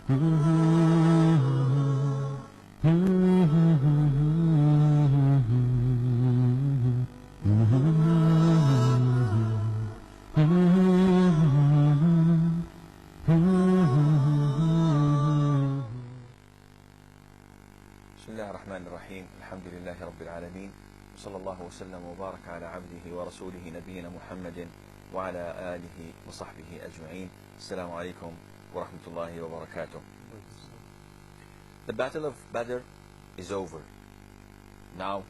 Bismillahirrahmanirrahim. Alhamdulillahi Rabbil Alameen. Sallallahu wasallam wa baraka ala abdihi wa rasulihi nabiyyina Muhammadin wa ala alihi wa sahbihi ajma'een. Assalamu alaikum wa rahmatullahi wa barakatuh. The Battle of Badr is over. Now,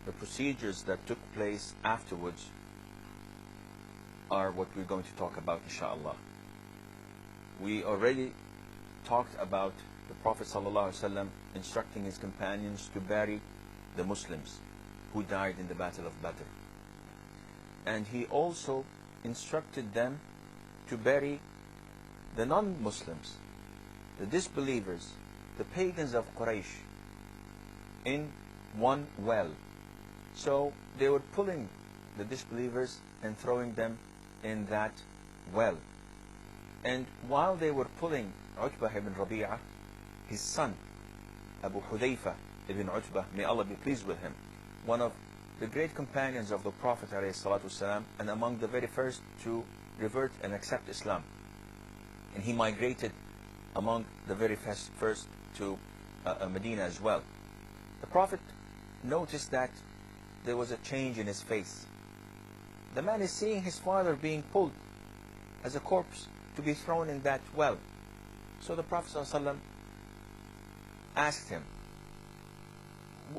the procedures that took place afterwards are what we're going to talk about, inshallah. We already talked about the Prophet ﷺ instructing his companions to bury the Muslims who died in the Battle of Badr. And he also instructed them to bury the non-Muslims, the disbelievers, the pagans of Quraysh, in one well. So they were pulling the disbelievers and throwing them in that well. And while they were pulling Utbah ibn Rabee'ah, his son, Abu Hudayfa ibn Utbah, may Allah be pleased with him, one of the great companions of the Prophet ﷺ, and among the very first to revert and accept Islam. And he migrated among the very first to Medina as well. The Prophet noticed that there was a change in his face. The man is seeing his father being pulled as a corpse to be thrown in that well. So the Prophet ﷺ asked him,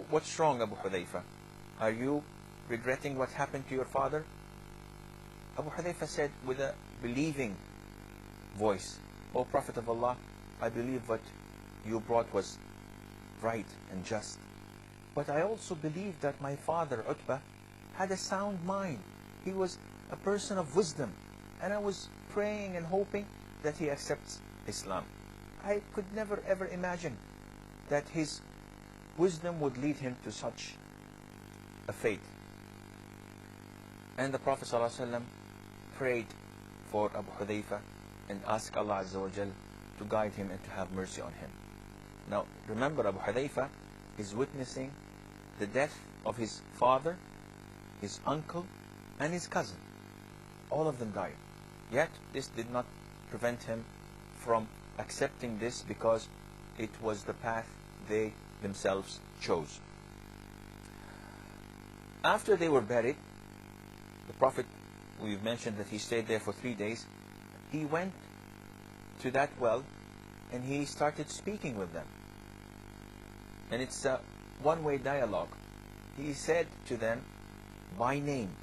"What's wrong, Abu Hudayfa? Are you regretting what happened to your father?" Abu Hudayfa said with a believing voice, "O Prophet of Allah, I believe what you brought was right and just. But I also believe that my father, Utbah, had a sound mind. He was a person of wisdom, and I was praying and hoping that he accepts Islam. I could never ever imagine that his wisdom would lead him to such a fate." And the Prophet ﷺ prayed for Abu Hudayfa and asked Allah Azza wa Jal to guide him and to have mercy on him. Now remember, Abu Hudayfa is witnessing the death of his father, his uncle, and his cousin. All of them died. Yet this did not prevent him from accepting this, because it was the path they themselves chose. After they were buried, the Prophet, we've mentioned that he stayed there for 3 days. He went to that well and he started speaking with them. And it's a one-way dialogue. He said to them by name,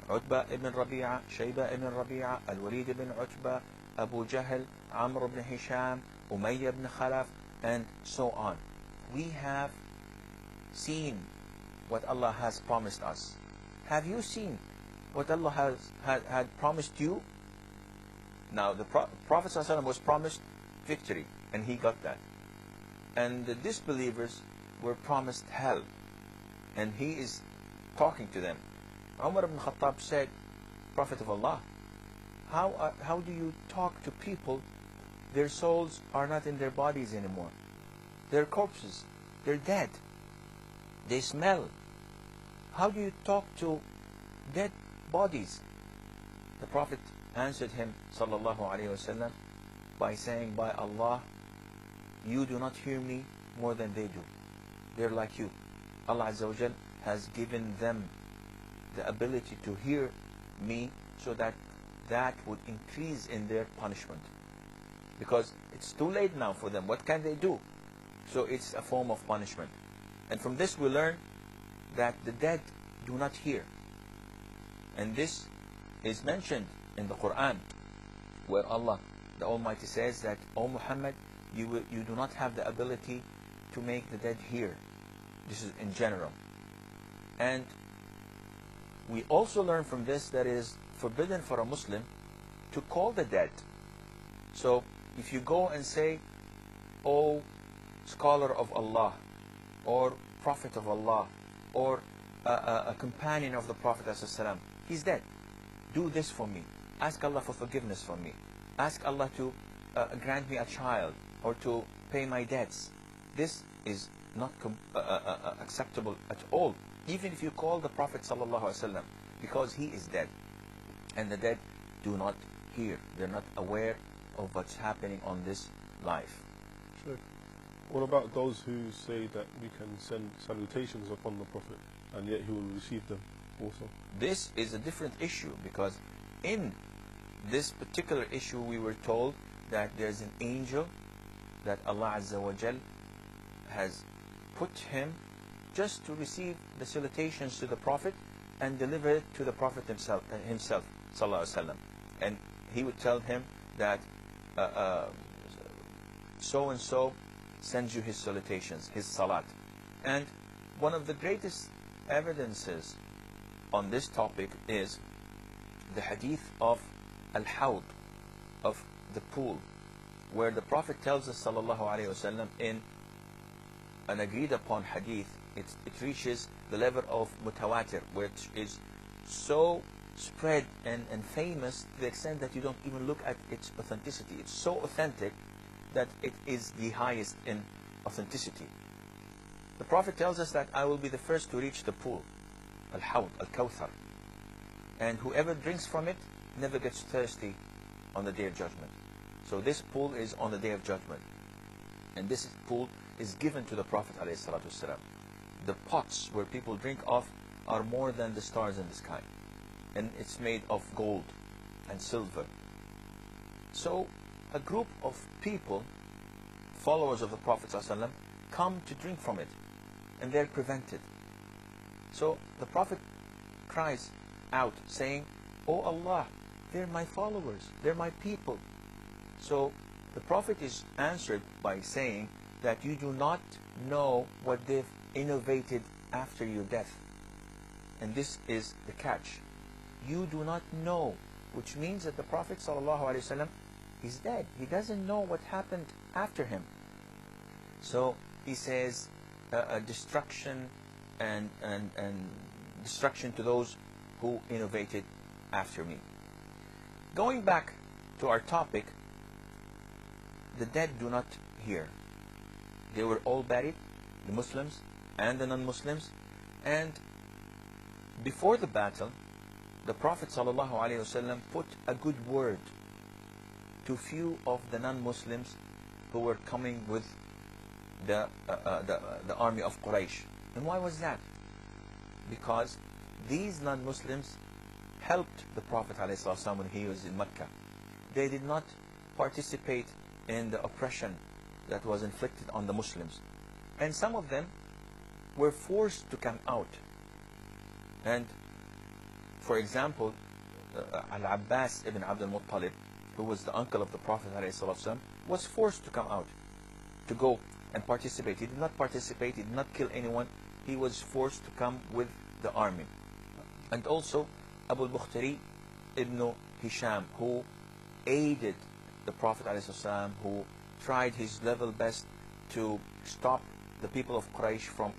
Utbah ibn Rabee'ah, Shaybah ibn Rabee'ah, al-Walid ibn Utbah, Abu Jahl, Amr ibn Hisham, Umayyah ibn Khalaf, and so on. We have seen what Allah has promised us. Have you seen what Allah had promised you? Now the Prophet ﷺ was promised victory, and he got that. And the disbelievers were promised hell, and he is talking to them. Umar ibn Khattab said, "Prophet of Allah, how do you talk to people? Their souls are not in their bodies anymore. They're corpses. They're dead. They smell. How do you talk to dead bodies?" The Prophet answered him, sallallahu alayhi wasallam, by saying, "By Allah, you do not hear me more than they do. They're like you. Allah Azza wa Jal has given them the ability to hear me, so that would increase in their punishment. Because it's too late now for them. What can they do? So it's a form of punishment." And from this we learn that the dead do not hear. And this is mentioned in the Quran, where Allah the Almighty says that, "O Muhammad, you do not have the ability to make the dead hear." This is in general. And we also learn from this that it is forbidden for a Muslim to call the dead. So if you go and say, "O scholar of Allah," or Prophet of Allah, or a companion of the Prophet ﷺ, he's dead, "Do this for me. Ask Allah for forgiveness for me. Ask Allah to grant me a child. or to pay my debts. This is not acceptable at all, even if you call the Prophet sallallahu alaihi wasallam, because he is dead, and the dead do not hear. They're not aware of what's happening on this life. Sure. What about those who say that we can send salutations upon the Prophet and yet he will receive them also? This is a different issue, because in this particular issue we were told that there's an angel that Allah Azza wa Jal has put him just to receive the salutations to the Prophet and deliver it to the Prophet himself, sallallahu alaihi wasallam. And he would tell him that so and so sends you his salutations, his salat. And one of the greatest evidences on this topic is the hadith of al-haarith, of the pool, where the Prophet tells us sallallahu alaihi wasallam in an agreed upon hadith. It reaches the level of mutawatir, which is so spread and famous to the extent that you don't even look at its authenticity. It's so authentic that it is the highest in authenticity. The Prophet tells us that I will be the first to reach the pool, al-haarith, al-kawthar, and whoever drinks from it never gets thirsty on the Day of Judgment. So this pool is on the Day of Judgment, and this pool is given to the Prophet ﷺ. The pots where people drink off are more than the stars in the sky, and it's made of gold and silver. So a group of people, followers of the Prophet ﷺ, come to drink from it, and they're prevented. So the Prophet cries out saying, "Oh Allah, they're my followers, they're my people." So the Prophet is answered by saying that you do not know what they've innovated after your death. And this is the catch. You do not know, which means that the Prophet ﷺ is dead. He doesn't know what happened after him. So he says destruction and destruction to those who innovated after me. Going back to our topic, the dead do not hear. They were all buried, the Muslims and the non-Muslims, and before the battle, the Prophet ﷺ put a good word to few of the non-Muslims who were coming with the army of Quraysh. And why was that? Because these non-Muslims helped the Prophet ﷺ when he was in Mecca. They did not participate in the oppression that was inflicted on the Muslims. And some of them were forced to come out. And for example, al-Abbas ibn abdul-muttalib, who was the uncle of the Prophet ﷺ, was forced to come out, to go and participate. He did not participate, he did not kill anyone. He was forced to come with the army. And also Abu-al-Bakhtari ibn Hisham, who aided the Prophet ﷺ, who tried his level best to stop the people of Quraysh from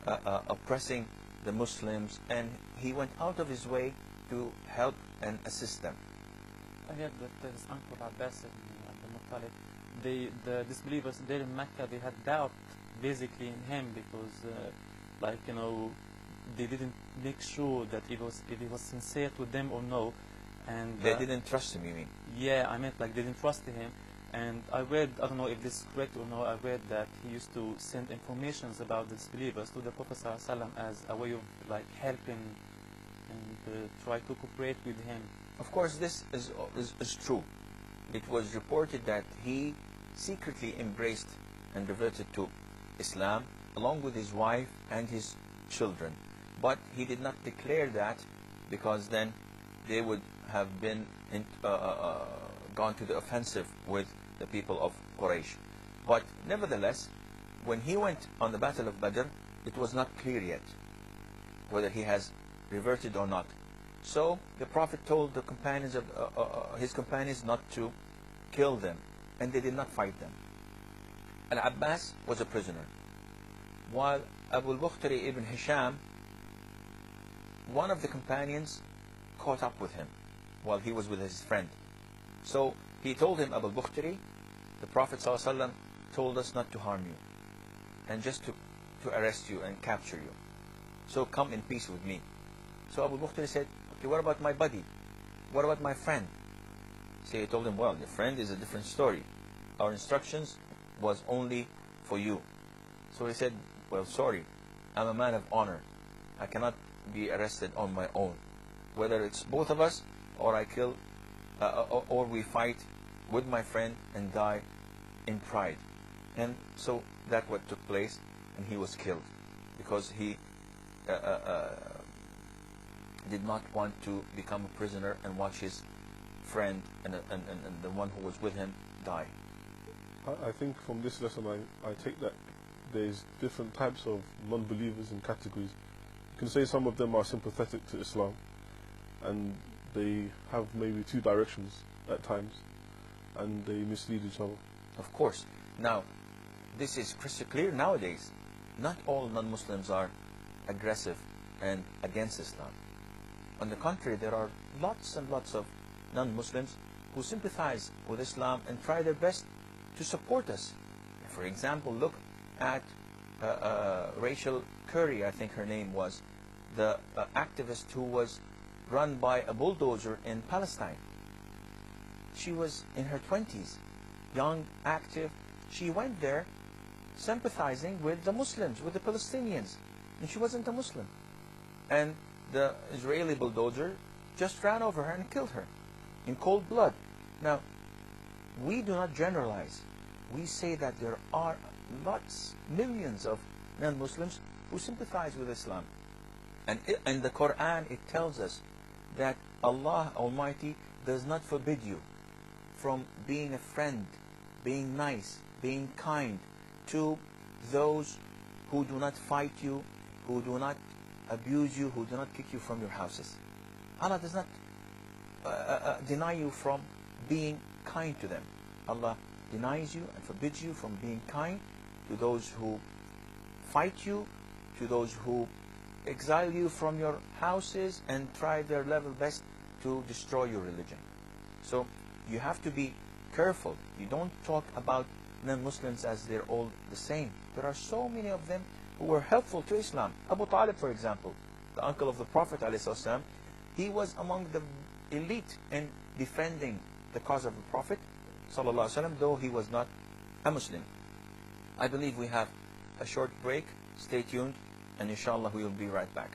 oppressing the Muslims, and he went out of his way to help and assist them. I heard that his uncle Abbas ibn Abdul-Muttalib, the disbelievers there in Mecca, they had doubt basically in him because they didn't make sure that if he was sincere to them or no. And they didn't trust him, you mean? Yeah, I meant like they didn't trust him. And I read, I don't know if this is correct or not, I read that he used to send informations about the disbelievers to the Prophet ﷺ as a way of like helping and try to cooperate with him. Of course, this is true. It was reported that he secretly embraced and reverted to Islam along with his wife and his children. But he did not declare that, because then they would have been gone to the offensive with the people of Quraysh. But nevertheless, when he went on the Battle of Badr, it was not clear yet whether he has reverted or not. So the Prophet told the companions of his companions not to kill them, and they did not fight them. Al-Abbas was a prisoner, while Abu-al-Bakhtari ibn Hisham, one of the companions, caught up with him while he was with his friend. So he told him, Abu al-Bakhtari, the Prophet ﷺ told us not to harm you and just to arrest you and capture you. So come in peace with me. So Abu Bakr said, okay, what about my buddy? What about my friend? So he told him, well, your friend is a different story. Our instructions was only for you. So he said, well, sorry, I'm a man of honor. I cannot be arrested on my own. Whether it's both of us, or I kill, or we fight with my friend and die in pride. And so that what took place, and he was killed because he did not want to become a prisoner and watch his friend and the one who was with him die. I think from this lesson I take that there's different types of non-believers in categories. You can say some of them are sympathetic to Islam and they have maybe two directions at times and they mislead each other. Of course. Now, this is crystal clear nowadays. Not all non-Muslims are aggressive and against Islam. On the contrary, there are lots and lots of non-Muslims who sympathize with Islam and try their best to support us. For example, look at Rachel Curry, I think her name was, the activist who was run by a bulldozer in Palestine. She was in her 20s, young, active. She went there sympathizing with the Muslims, with the Palestinians, and she wasn't a Muslim. And the Israeli bulldozer just ran over her and killed her in cold blood. Now, we do not generalize. We say that there are lots, millions of non-Muslims who sympathize with Islam. And in the Quran, it tells us that Allah Almighty does not forbid you from being a friend, being nice, being kind to those who do not fight you, who do not abuse you, who do not kick you from your houses. Allah does not deny you from being kind to them. Allah denies you and forbids you from being kind to those who fight you, to those who exile you from your houses and try their level best to destroy your religion. So you have to be careful. You don't talk about non-Muslims as they're all the same. There are so many of them who were helpful to Islam. Abu Talib, for example, the uncle of the Prophet ﷺ, he was among the elite in defending the cause of the Prophet ﷺ, though he was not a Muslim. I believe we have a short break. Stay tuned, and inshallah we will be right back.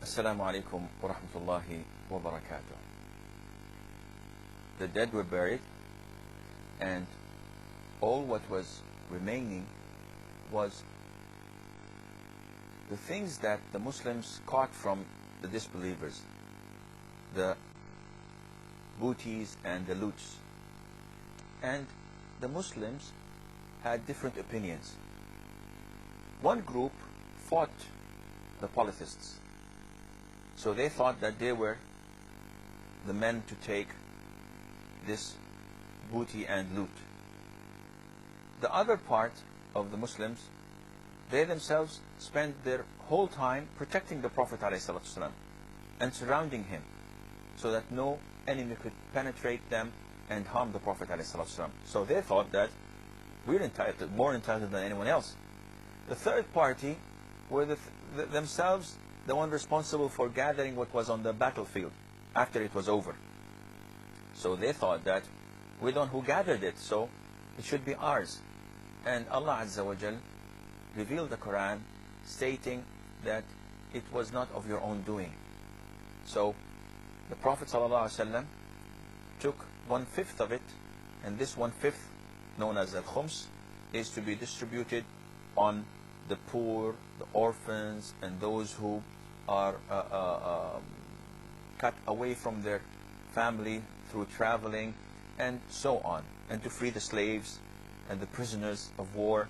Assalamu alaikum wa rahmatullahi wa barakatuh. The dead were buried, and all what was remaining was the things that the Muslims caught from the disbelievers, the booties and the loots. And the Muslims had different opinions. One group fought the polytheists. So they thought that they were the men to take this booty and loot. The other part of the Muslims, they themselves spent their whole time protecting the Prophet ﷺ and surrounding him so that no enemy could penetrate them and harm the Prophet ﷺ. So they thought that we're entitled, more entitled than anyone else. The third party were themselves the one responsible for gathering what was on the battlefield after it was over. So they thought that we're the one who gathered it, so it should be ours. And Allah Azza wa Jal revealed the Quran stating that it was not of your own doing. So the Prophet ﷺ took 1/5 of it, and this 1/5, known as al-khums, is to be distributed on the poor, the orphans, and those who are cut away from their family through traveling, and so on, and to free the slaves and the prisoners of war.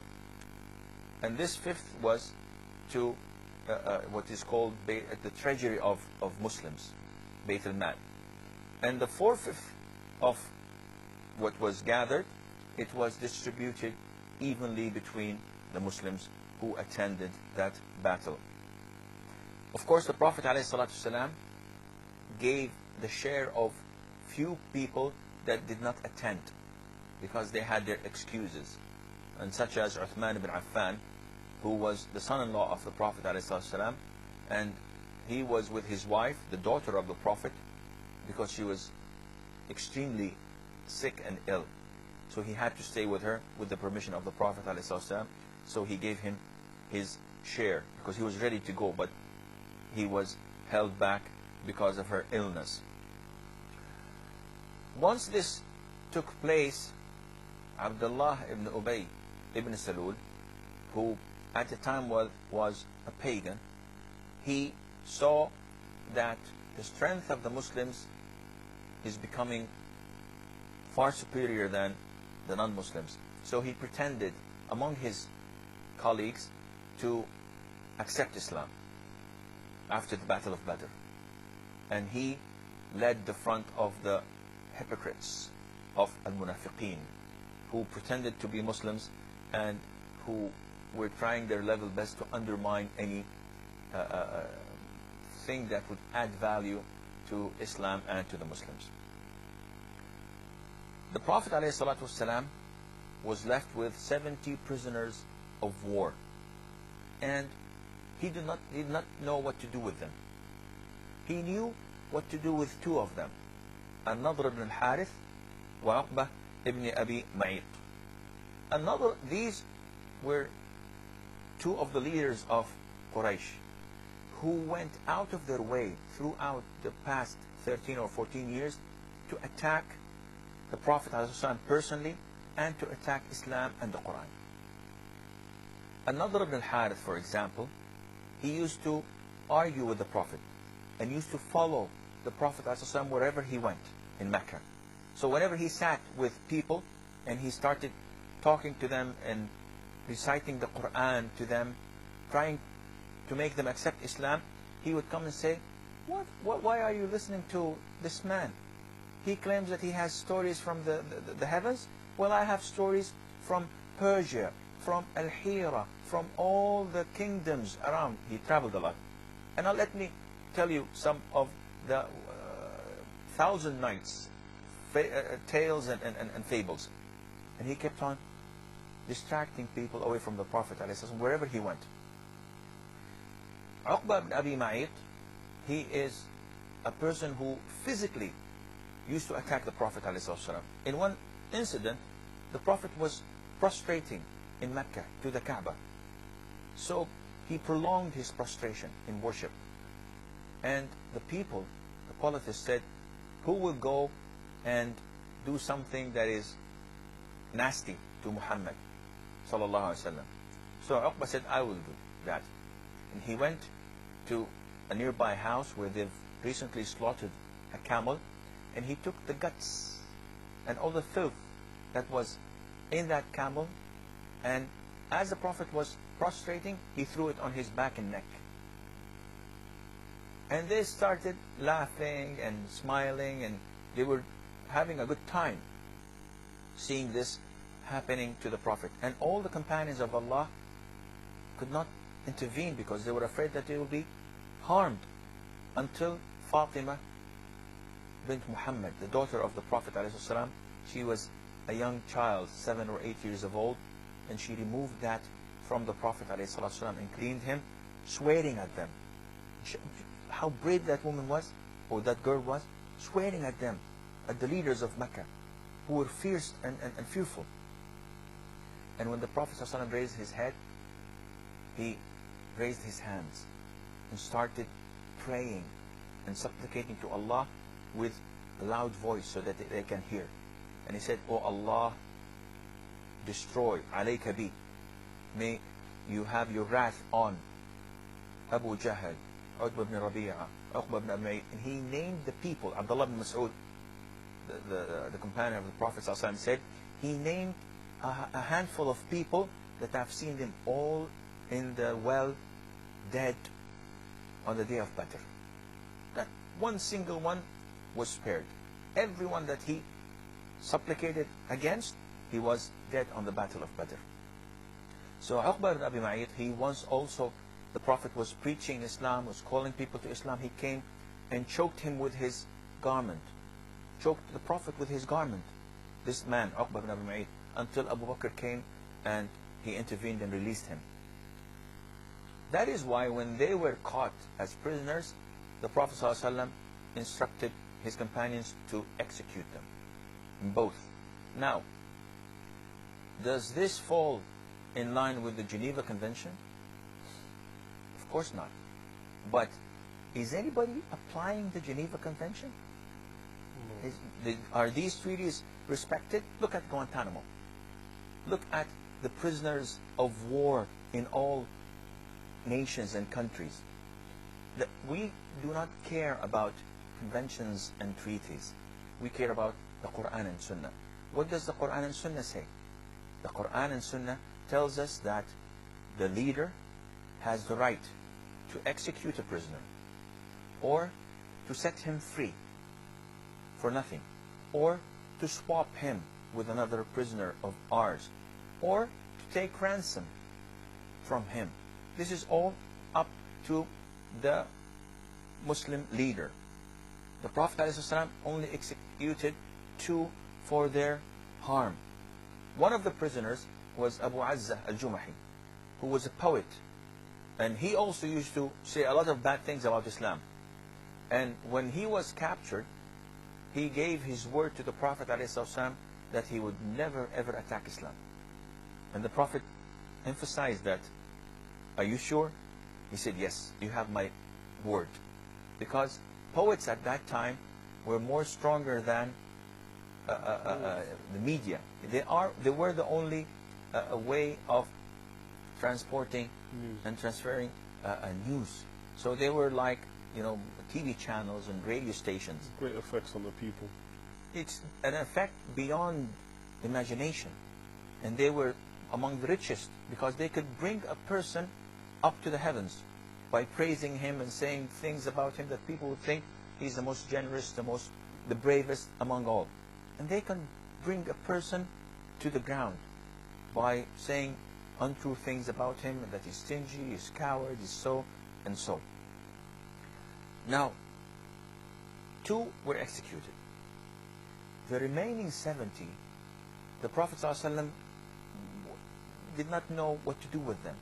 And this 1/5 was to what is called the treasury of Muslims, Bayt al-Mal. And the 4/5 of what was gathered, it was distributed evenly between the Muslims who attended that battle. Of course, the Prophet ﷺ gave the share of few people that did not attend because they had their excuses, and such as Uthman ibn Affan, who was the son-in-law of the Prophet ﷺ, and he was with his wife, the daughter of the Prophet, because she was extremely sick and ill. So he had to stay with her with the permission of the Prophet ﷺ. So he gave him his share because he was ready to go, but he was held back because of her illness. Once this took place, Abdullah ibn Ubay ibn Salul, who at the time was a pagan, he saw that the strength of the Muslims is becoming far superior than the non-Muslims. So he pretended among his colleagues to accept Islam after the Battle of Badr. And he led the front of the hypocrites of al-munafiqeen, who pretended to be Muslims and who were trying their level best to undermine any thing that would add value to Islam and to the Muslims. The Prophet ﷺ was left with 70 prisoners of war, and he did not know what to do with them. He knew what to do with two of them, al-Nadr ibn al-haarith wa Uqbah ibn Abi Mu'ayt. These were two of the leaders of Quraysh who went out of their way throughout the past 13 or 14 years to attack the Prophet ﷺ personally and to attack Islam and the Quran. An-Nadr ibn al-Harith, for example, he used to argue with the Prophet and used to follow the Prophet ﷺ wherever he went in Mecca. So whenever he sat with people and he started talking to them and reciting the Quran to them, trying to make them accept Islam, he would come and say, why are you listening to this man? He claims that he has stories from the heavens. Well, I have stories from Persia, from al-Hira, from all the kingdoms around. He traveled a lot. And now let me tell you some of the Thousand Nights tales and fables. And he kept on distracting people away from the Prophet ﷺ wherever he went. Uqbah ibn Abi Mu'ayt, he is a person who physically used to attack the Prophet ﷺ. In one incident, the Prophet was prostrating in Mecca to the Kaaba. So he prolonged his prostration in worship. And the people, the polytheists, said, who will go and do something that is nasty to Muhammad sallallahu alaihi wasallam? So Uqbah said, I will do that. And he went to a nearby house where they've recently slaughtered a camel, and he took the guts and all the filth that was in that camel, and as the Prophet was prostrating, he threw it on his back and neck. And they started laughing and smiling, and they were having a good time seeing this happening to the Prophet. And all the companions of Allah could not intervene because they were afraid that they would be harmed, until Fatima bint Muhammad, the daughter of the Prophet ﷺ, she was a young child, 7 or 8 years of old, and she removed that from the Prophet ﷺ and cleaned him, swearing at them. How brave that woman was, or that girl was, swearing at them, at the leaders of Mecca, who were fierce and fearful. And when the Prophet ﷺ raised his head, he raised his hands and started praying and supplicating to Allah with a loud voice so that they can hear. And he said, "Oh Allah, destroy, alayhi bi. May you have your wrath on Abu Jahl, Utbah ibn Rabee'ah, Uqbah ibn Abi Mu'ayt." And he named the people. Abdullah ibn Mas'ud, the companion of the Prophet ﷺ, said, he named a handful of people that I've seen them all in the well, dead on the day of Badr. Not one single one was spared. Everyone that he supplicated against, he was dead on the battle of Badr. So Uqba ibn Abi Mu'ayt, he once also, the Prophet was preaching Islam, was calling people to Islam. He came and choked him with his garment. Choked the Prophet with his garment. This man, Uqba ibn Abi Mu'ayt, until Abu Bakr came and he intervened and released him. That is why when they were caught as prisoners, the Prophet ﷺ instructed his companions to execute them. Both. Now, does this fall in line with the Geneva Convention? Of course not. But is anybody applying the Geneva Convention? No. Are these treaties respected? Look at Guantanamo. Look at the prisoners of war in all nations and countries. We do not care about conventions and treaties. We care about the Quran and Sunnah. What does the Quran and Sunnah say? The Quran and Sunnah tells us that the leader has the right to execute a prisoner or to set him free for nothing, or to swap him with another prisoner of ours, or to take ransom from him. This is all up to the Muslim leader. The Prophet ﷺ only executed 2 for their harm. One of the prisoners was Abu Azzah al-Jumahi, who was a poet, and he also used to say a lot of bad things about Islam. And when he was captured, he gave his word to the Prophet ﷺ that he would never ever attack Islam. And the Prophet emphasized that. Are you sure? He said, yes, you have my word. Because poets at that time were more stronger than the media. They were the only a way of transporting and transferring news. So they were like, TV channels and radio stations. Great effects on the people. It's an effect beyond imagination. And they were among the richest because they could bring a person up to the heavens by praising him and saying things about him that people would think he's the most generous, the bravest among all. And they can bring a person to the ground by saying untrue things about him, that he's stingy, he's coward, he's so and so. Now, 2 were executed. The remaining 70, the Prophet ﷺ did not know what to do with them.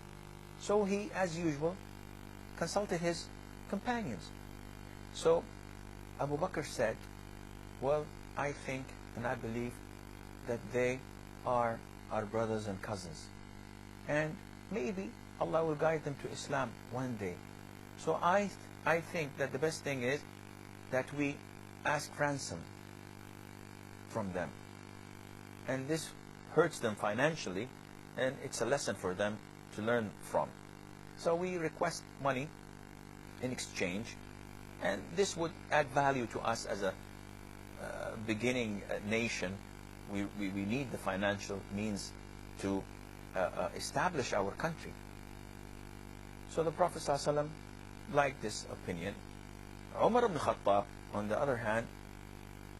So he, as usual, consulted his companions. So Abu Bakr said, well, I think and I believe that they are our brothers and cousins. And maybe Allah will guide them to Islam one day. So I think that the best thing is that we ask ransom from them. And this hurts them financially, and it's a lesson for them to learn from. So we request money in exchange, and this would add value to us as a beginning nation. We need the financial means to establish our country. So the Prophet ﷺ liked this opinion. Umar ibn Khattab, on the other hand,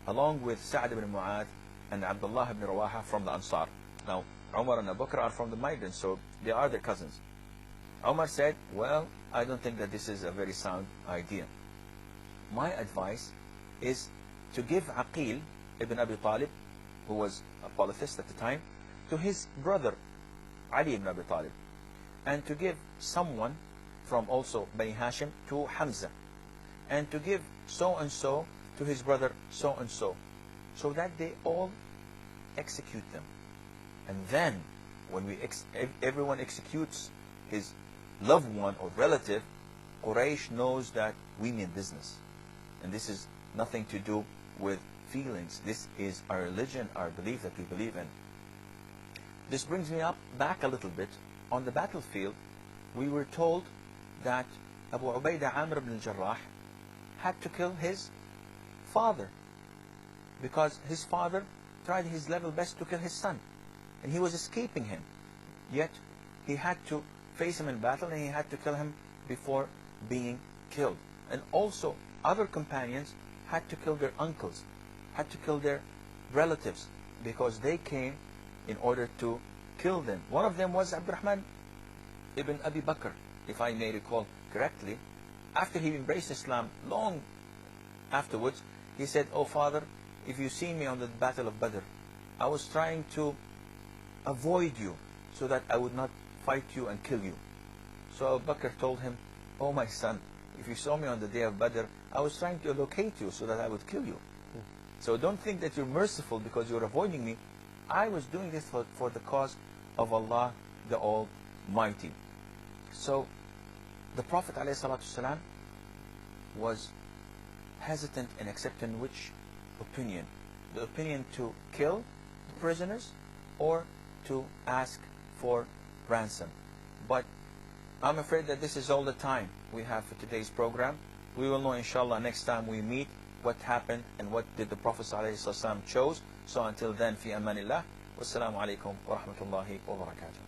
along with Sa'd ibn Mu'adh and Abdullah ibn Rawaha from the Ansar. Now, Umar and Abu Bakr are from the migrants, so they are their cousins. Umar said, well, I don't think that this is a very sound idea. My advice is to give Aqil ibn Abi Talib, who was a polytheist at the time, to his brother Ali ibn Abi Talib, and to give someone from also Bani Hashim to Hamza, and to give so and so to his brother so and so, so that they all execute them. And then when everyone executes his loved one or relative, Quraysh knows that we mean business, and this is nothing to do with feelings. This is our religion, our belief that we believe in. This brings me back a little bit. On the battlefield, we were told that Abu Ubaidah Amr ibn al-Jarrah had to kill his father because his father tried his level best to kill his son, and he was escaping him. Yet he had to face him in battle, and he had to kill him before being killed. And also other companions had to kill their uncles, had to kill their relatives, because they came in order to kill them. One of them was Abdurrahman ibn Abi Bakr, if I may recall correctly. After he embraced Islam, long afterwards, he said, "Oh father, if you see me on the battle of Badr, I was trying to avoid you so that I would not fight you and kill you." So Abu Bakr told him, "Oh my son, if you saw me on the day of Badr, I was trying to locate you so that I would kill you. So don't think that you're merciful because you're avoiding me. I was doing this for the cause of Allah the Almighty." So the Prophet ﷺ was hesitant in accepting which opinion? The opinion to kill the prisoners or to ask for ransom. But I'm afraid that this is all the time we have for today's program. We will know inshallah next time we meet what happened and what did the Prophet ﷺ chose. So until then, fi amanillah. Wassalamu alaikum wa rahmatullahi wa barakatuh.